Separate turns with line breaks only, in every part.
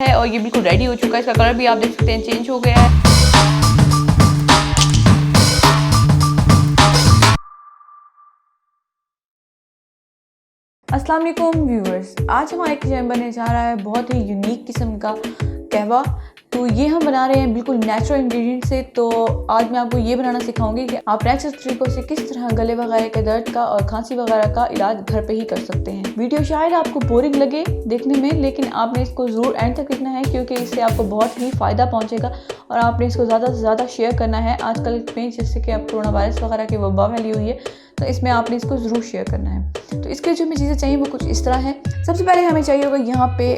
है और ये बिल्कुल रेडी हो चुका है। इसका कलर भी आप देख सकते हैं चेंज हो गया है। अस्सलाम वालेकुम व्यूअर्स, आज हमारे किचन में बनने जा रहा है बहुत ही यूनिक किस्म का कहवा। तो ये हम बना रहे हैं बिल्कुल नेचुरल इंग्रेडिएंट से। तो आज मैं आपको ये बनाना सिखाऊंगी कि आप नेचुरल तरीकों से किस तरह गले वगैरह के दर्द का और खांसी वगैरह का इलाज घर पे ही कर सकते हैं। वीडियो शायद आपको बोरिंग लगे देखने में, लेकिन आपने इसको ज़रूर एंड तक देखना है क्योंकि इससे आपको बहुत ही फ़ायदा पहुँचेगा और आपने इसको ज़्यादा से ज़्यादा शेयर करना है। आजकल में जैसे कि अब कोरोना वायरस वगैरह की वबा फैली हुई है, तो इसमें आपने इसको ज़रूर शेयर करना है। तो इसके जो हमें चीज़ें चाहिए वो कुछ इस तरह है। सबसे पहले हमें चाहिए होगा यहाँ पे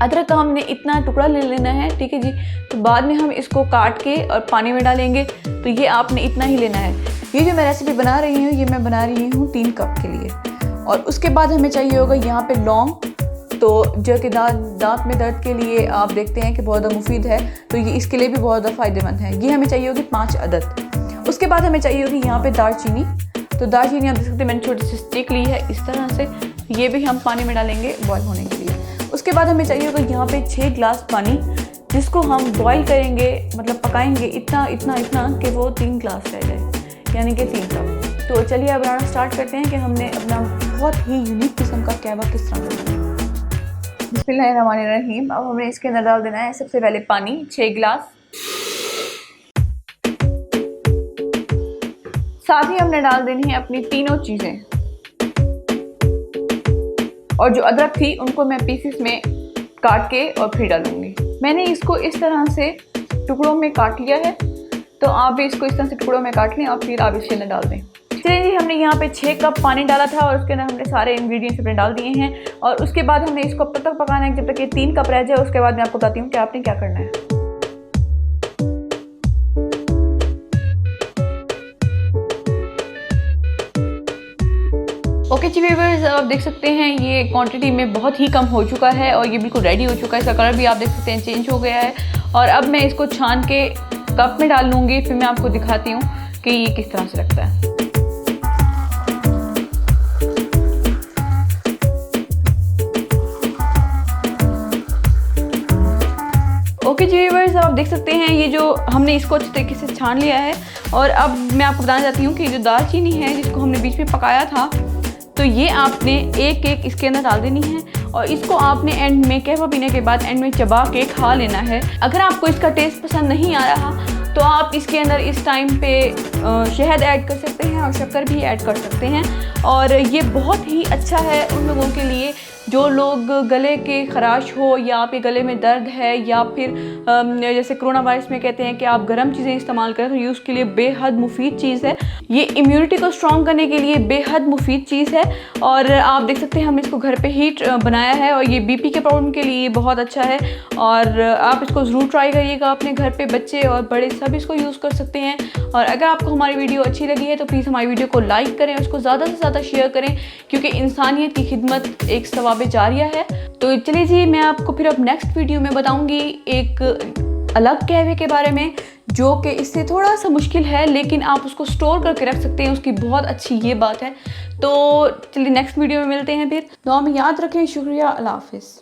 अदरक का हमने इतना टुकड़ा ले लेना है, ठीक है जी। तो बाद में हम इसको काट के और पानी में डालेंगे, तो ये आपने इतना ही लेना है। ये जो मैं रेसिपी बना रही हूँ, ये मैं बना रही हूँ 3 कप के लिए। और उसके बाद हमें चाहिए होगा यहाँ पे लौंग, तो जो कि दांत में दर्द के लिए आप देखते हैं कि बहुत ज़्यादा मुफीद है, तो ये इसके लिए भी बहुत ज़्यादा फ़ायदेमंद है। ये हमें चाहिए होगी 5 अदद। उसके बाद हमें चाहिए होगी यहाँ पे दालचीनी। तो दालचीनी आप देख सकते हैं मैंने छोटी सी स्टिक ली है इस तरह से। ये भी हम पानी में डालेंगे बॉयल होने के लिए। उसके बाद हमें चाहिए होगा यहाँ पे 6 गिलास पानी, जिसको हम बॉयल करेंगे, मतलब पकाएंगे इतना कि वो 3 गिलास रह जाए, यानी कि 3 कप। तो चलिए अब बनाना स्टार्ट करते हैं कि हमने अपना बहुत ही यूनिक किस्म का कहवा किस तरह करना है। बिस्मिल्लाहिर्रहमानिर्रहीम। अब हमें इसके अंदर डाल देना है सबसे पहले पानी 6 गिलास। साथ ही हमने डाल देनी है अपनी तीनों चीज़ें, और जो अदरक थी उनको मैं पीसेस में काट के और फिर डालूंगी। मैंने इसको इस तरह से टुकड़ों में काट लिया है, तो आप भी इसको इस तरह से टुकड़ों में काट लें और फिर आप इसके अंदर डाल दें। चलिए जी, हमने यहाँ पे 6 कप पानी डाला था और उसके अंदर हमने सारे इंग्रेडिएंट्स अपने डाल दिए हैं। और उसके बाद हमने इसको तब तक पकाना है जब तक ये 3 कप रह जाए। उसके बाद मैं आपको बताती हूँ कि आपने क्या करना है। ओके जी व्यूअर्स, आप देख सकते हैं ये क्वांटिटी में बहुत ही कम हो चुका है और ये बिल्कुल रेडी हो चुका है। इसका कलर भी आप देख सकते हैं चेंज हो गया है। और अब मैं इसको छान के कप में डाल लूँगी, फिर मैं आपको दिखाती हूँ कि ये किस तरह से लगता है। ओके जी व्यूअर्स, आप देख सकते हैं ये जो हमने इसको अच्छे तरीके से छान लिया है। और अब मैं आपको बताना चाहती हूँ कि जो दालचीनी है जिसको हमने बीच में पकाया था, तो ये आपने एक एक इसके अंदर डाल देनी है और इसको आपने एंड में कहवा पीने के बाद एंड में चबा के खा लेना है। अगर आपको इसका टेस्ट पसंद नहीं आ रहा तो आप इसके अंदर इस टाइम पे शहद ऐड कर सकते हैं और शक्कर भी ऐड कर सकते हैं। और ये बहुत ही अच्छा है उन लोगों के लिए जो लोग गले के खराश हो या आपके गले में दर्द है, या फिर जैसे कोरोना वायरस में कहते हैं कि आप गर्म चीज़ें इस्तेमाल करें, तो ये उसके लिए बेहद मुफीद चीज़ है। ये इम्यूनिटी को स्ट्रॉन्ग करने के लिए बेहद मुफीद चीज़ है। और आप देख सकते हैं हमने इसको घर पे ही बनाया है और ये बीपी के प्रॉब्लम के लिए बहुत अच्छा है। और आप इसको ज़रूर ट्राई करिएगा अपने घर पे, बच्चे और बड़े सब इसको यूज़ कर सकते हैं। और अगर आपको हमारी वीडियो अच्छी लगी है तो प्लीज़ हमारी वीडियो को लाइक करें, उसको ज़्यादा से ज़्यादा शेयर करें, क्योंकि इंसानियत की खिदमत एक सवाब जारिया है। तो चलिए जी, मैं आपको फिर अब नेक्स्ट वीडियो में बताऊंगी एक अलग कहवे के बारे में, जो कि इससे थोड़ा सा मुश्किल है, लेकिन आप उसको स्टोर करके रख सकते हैं, उसकी बहुत अच्छी ये बात है। तो चलिए नेक्स्ट वीडियो में मिलते हैं फिर। दुआ में याद रखें। शुक्रिया, अल्लाह हाफिज़।